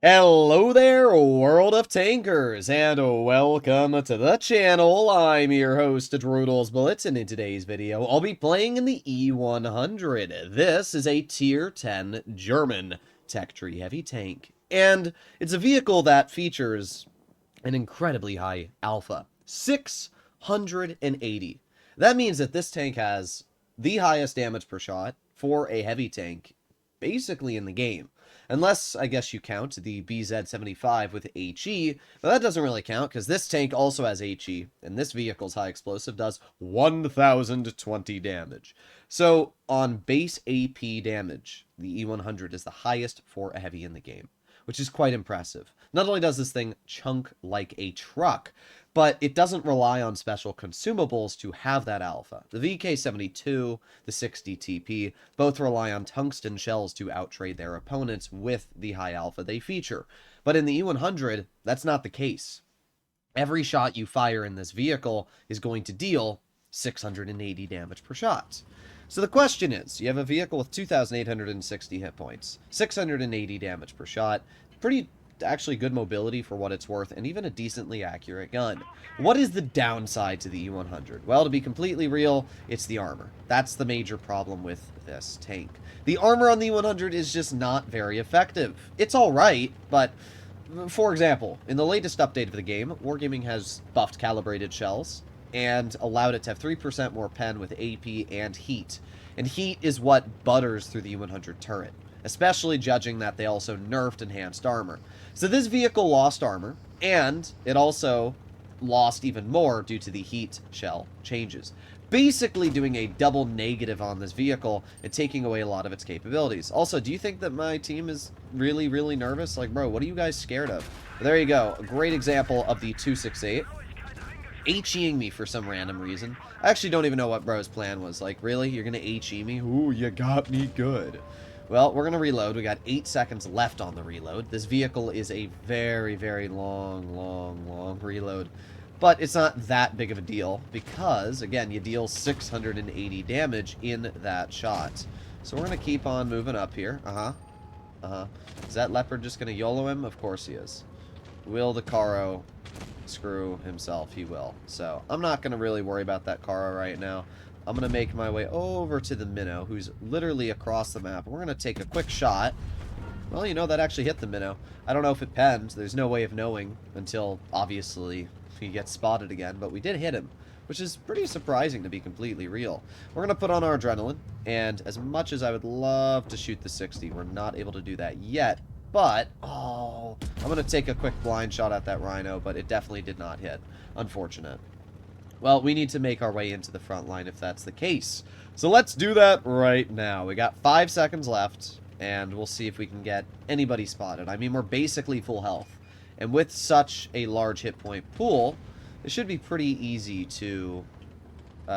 Hello there, world of tankers, and welcome to the channel. I'm your host, Droodles Bullets, and in today's video, I'll be playing in the E100. This is a Tier 10 German tech tree heavy tank, and it's a vehicle that features an incredibly high alpha, 680. That means that this tank has the highest damage per shot for a heavy tank, basically in the game. Unless, I guess you count the BZ-75 with HE, but that doesn't really count because this tank also has HE, and this vehicle's high explosive does 1020 damage. So, on base AP damage, the E100 is the highest for a heavy in the game, which is quite impressive. Not only does this thing chunk like a truck, but it doesn't rely on special consumables to have that alpha. The VK-72, the 60 TP, both rely on tungsten shells to outtrade their opponents with the high alpha they feature. But in the E100, that's not the case. Every shot you fire in this vehicle is going to deal 680 damage per shot. So the question is, you have a vehicle with 2,860 hit points, 680 damage per shot, pretty actually good mobility for what it's worth, and even a decently accurate gun. What is the downside to the E100? Well, to be completely real, it's the armor. That's the major problem with this tank. The armor on the E100 is just not very effective. It's alright, but for example, in the latest update of the game, Wargaming has buffed calibrated shells and allowed it to have 3% more pen with AP and heat. And heat is what butters through the E100 turret, especially judging that they also nerfed enhanced armor. So this vehicle lost armor, and it also lost even more due to the heat shell changes, basically doing a double negative on this vehicle and taking away a lot of its capabilities. Also, do you think that my team is really nervous? Like, bro, what are you guys scared of? There you go, a great example of the 268 HEing me for some random reason. I actually don't even know what bro's plan was. Like, really? You're gonna HE me? Ooh, you got me good. Well, we're going to reload. We got 8 seconds left on the reload. This vehicle is a very long reload. But it's not that big of a deal because, again, you deal 680 damage in that shot. So we're going to keep on moving up here. Is that leopard just going to YOLO him? Of course he is. Will the Caro screw himself? He will. So I'm not going to really worry about that Caro right now. I'm going to make my way over to the Minnow, who's literally across the map. We're going to take a quick shot. Well, you know, that actually hit the Minnow. I don't know if it penned. There's no way of knowing until, obviously, he gets spotted again. But we did hit him, which is pretty surprising to be completely real. We're going to put on our adrenaline. And as much as I would love to shoot the 60, we're not able to do that yet. But, oh, I'm going to take a quick blind shot at that Rhino, but it definitely did not hit. Unfortunate. Well, we need to make our way into the front line if that's the case. So let's do that right now. We got 5 seconds left, and we'll see if we can get anybody spotted. I mean, we're basically full health. And with such a large hit point pool, it should be pretty easy to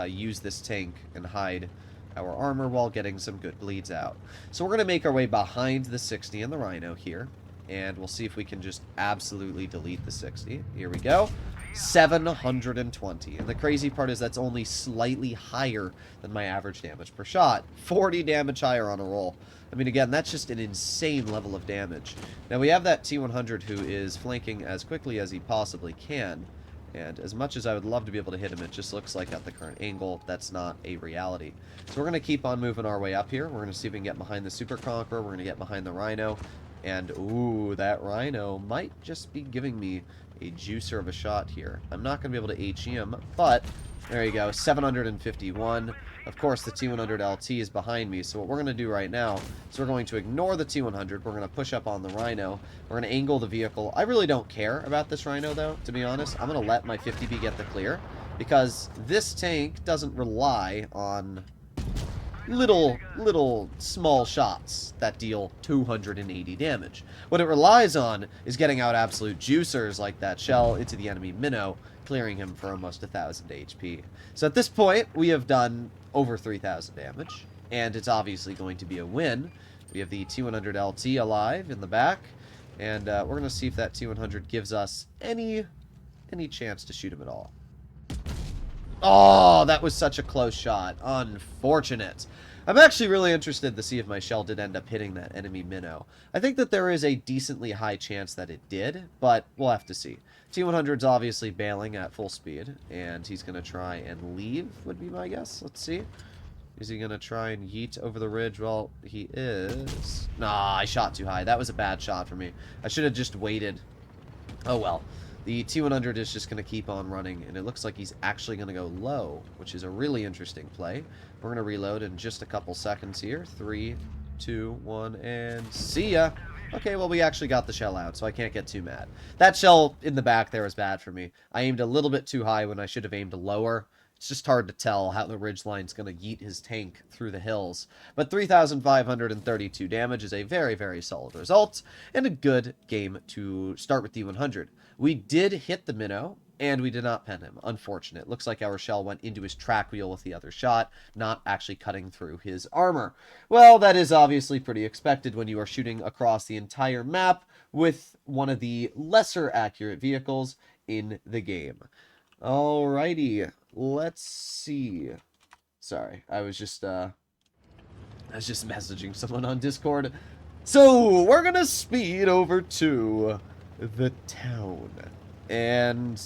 use this tank and hide our armor while getting some good bleeds out. So we're going to make our way behind the 60 and the Rhino here. And we'll see if we can just absolutely delete the 60. Here we go. 720. And the crazy part is that's only slightly higher than my average damage per shot. 40 damage higher on a roll. I mean, again, that's just an insane level of damage. Now, we have that T100 who is flanking as quickly as he possibly can. And as much as I would love to be able to hit him, it just looks like at the current angle, that's not a reality. So we're going to keep on moving our way up here. We're going to see if we can get behind the Super Conqueror. We're going to get behind the Rhino. And, ooh, that Rhino might just be giving me a juicer of a shot here. I'm not going to be able to HE him, but there you go, 751. Of course, the T100 LT is behind me, so what we're going to do right now is we're going to ignore the T100. We're going to push up on the Rhino. We're going to angle the vehicle. I really don't care about this Rhino, though, to be honest. I'm going to let my 50B get the clear, because this tank doesn't rely on little small shots that deal 280 damage. What it relies on is getting out absolute juicers like that shell into the enemy Minnow, clearing him for almost 1000 HP. So at this point, we have done over 3000 damage, and it's obviously going to be a win. We have the T100 LT alive in the back, and we're going to see if that T100 gives us any chance to shoot him at all. Oh, that was such a close shot. Unfortunate. I'm actually really interested to see if my shell did end up hitting that enemy minnow. I think that there is a decently high chance that it did, but we'll have to see. T-100's obviously bailing at full speed, and he's going to try and leave, would be my guess. Let's see. Is he going to try and yeet over the ridge? Well, he is. Nah, I shot too high. That was a bad shot for me. I should have just waited. Oh, well. The T-100 is just going to keep on running, and it looks like he's actually going to go low, which is a really interesting play. We're going to reload in just a couple seconds here. 3, 2, 1, and see ya! Okay, well, we actually got the shell out, so I can't get too mad. That shell in the back there was bad for me. I aimed a little bit too high when I should have aimed lower. It's just hard to tell how the ridgeline's going to yeet his tank through the hills. But 3,532 damage is a very, very solid result, and a good game to start with D100. We did hit the minnow, and we did not pen him. Unfortunate. Looks like our shell went into his track wheel with the other shot, not actually cutting through his armor. Well, that is obviously pretty expected when you are shooting across the entire map with one of the lesser accurate vehicles in the game. Alrighty. Let's see. Sorry, I was just messaging someone on Discord. So, we're gonna speed over to the town. And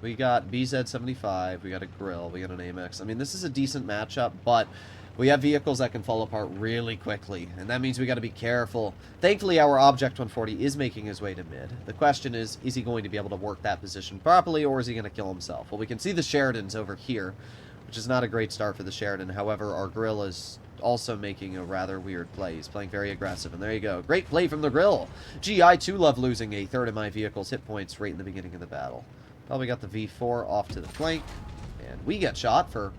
we got BZ75, we got a grill, we got an Amex. I mean, this is a decent matchup, but we have vehicles that can fall apart really quickly, and that means we got to be careful. Thankfully, our Object 140 is making his way to mid. The question is he going to be able to work that position properly, or is he going to kill himself? Well, we can see the Sheridans over here, which is not a great start for the Sheridan. However, our grill is also making a rather weird play. He's playing very aggressive, and there you go. Great play from the grill. Gee, I too love losing a third of my vehicle's hit points right in the beginning of the battle. Well, we got the V4 off to the flank, and we get shot for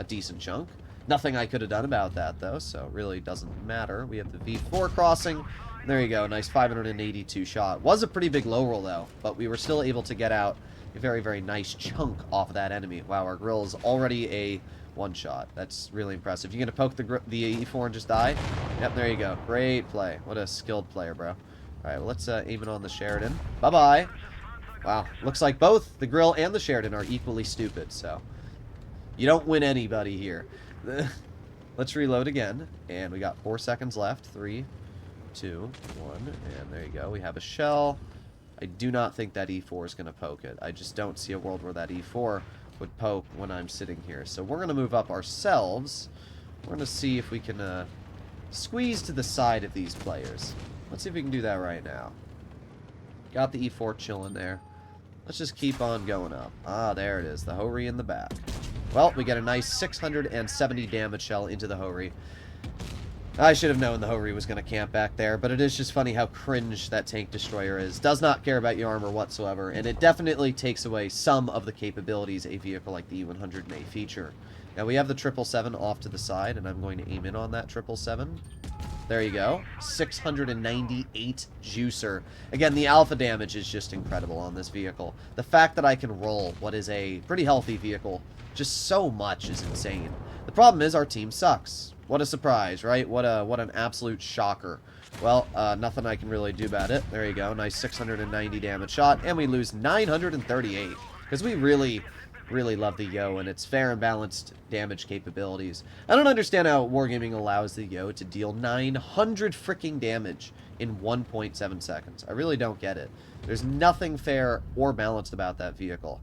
a decent chunk. Nothing I could have done about that, though, so it really doesn't matter. We have the V4 crossing. There you go. Nice 582 shot. Was a pretty big low roll, though, but we were still able to get out a very, very nice chunk off of that enemy. Wow, our grill is already a one-shot. That's really impressive. You gonna poke the E4 and just die? Yep, there you go. Great play. What a skilled player, bro. All right, well, let's aim it on the Sheridan. Bye-bye. Wow, looks like both the grill and the Sheridan are equally stupid, so you don't win anybody here. Let's reload again, and we got 4 seconds left. 3, 2, 1, and there you go. We have a shell. I do not think that E4 is going to poke it. I just don't see a world where that E4 would poke when I'm sitting here. So we're going to move up ourselves. We're going to see if we can squeeze to the side of these players. Let's see if we can do that right now. Got the E4 chilling there. Let's just keep on going up. Ah, there it is. The Hori in the back. Well, we get a nice 670 damage shell into the Hori. I should have known the Hori was going to camp back there, but it is just funny how cringe that tank destroyer is. Does not care about your armor whatsoever, and it definitely takes away some of the capabilities a vehicle like the E100 may feature. Now, we have the 777 off to the side, and I'm going to aim in on that 777. There you go. 698 juicer. Again, the alpha damage is just incredible on this vehicle. The fact that I can roll what is a pretty healthy vehicle just so much is insane. The problem is our team sucks. What a surprise, right? What an absolute shocker. Well, nothing I can really do about it. There you go. Nice 690 damage shot, and we lose 938 because we really love the Yo and its fair and balanced damage capabilities. I don't understand how Wargaming allows the Yo to deal 900 freaking damage in 1.7 seconds. I really don't get it. There's nothing fair or balanced about that vehicle.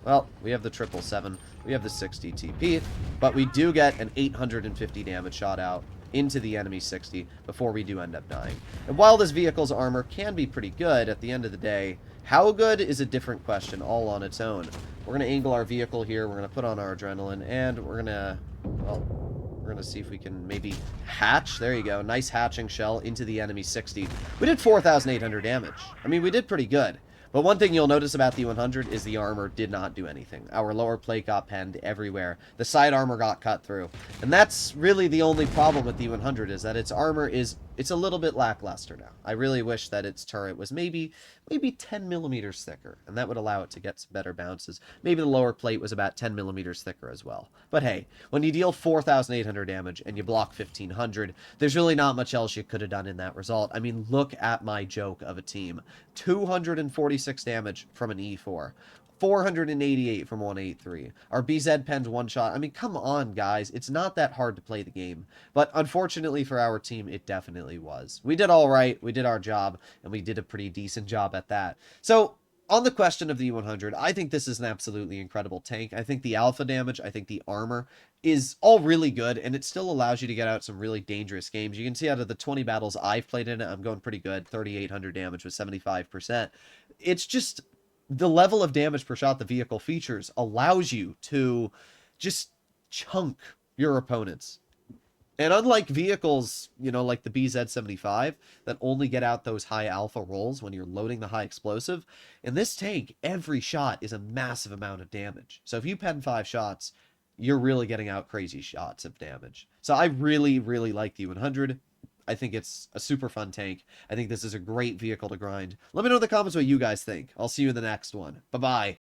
Well, we have the 777, we have the 60 TP, but we do get an 850 damage shot out into the enemy 60 before we do end up dying. And while this vehicle's armor can be pretty good, at the end of the day, how good is a different question all on its own. We're going to angle our vehicle here, we're going to put on our adrenaline, and we're going to, well, we're going to see if we can maybe hatch. There you go. Nice hatching shell into the enemy 60. We did 4,800 damage. I mean, we did pretty good. But one thing you'll notice about the 100 is the armor did not do anything. Our lower plate got penned everywhere. The side armor got cut through. And that's really the only problem with the 100 is that its armor is, it's a little bit lackluster now. I really wish that its turret was maybe 10 millimeters thicker, and that would allow it to get some better bounces. Maybe the lower plate was about 10 millimeters thicker as well. But hey, when you deal 4,800 damage and you block 1,500, there's really not much else you could have done in that result. I mean, look at my joke of a team. 246 damage from an E4. 488 from 183. Our BZ pens one shot. I mean, come on, guys. It's not that hard to play the game. But unfortunately for our team, it definitely was. We did all right. We did our job, and we did a pretty decent job at that. So, on the question of the E100, I think this is an absolutely incredible tank. I think the alpha damage, I think the armor is all really good, and it still allows you to get out some really dangerous games. You can see out of the 20 battles I've played in it, I'm going pretty good. 3,800 damage with 75%. It's just the level of damage per shot the vehicle features allows you to just chunk your opponents. And unlike vehicles, like the BZ-75 that only get out those high alpha rolls when you're loading the high explosive, in this tank, every shot is a massive amount of damage. So if you pen 5 shots, you're really getting out crazy shots of damage. So I really, really like the 100. I think it's a super fun tank. I think this is a great vehicle to grind. Let me know in the comments what you guys think. I'll see you in the next one. Bye-bye.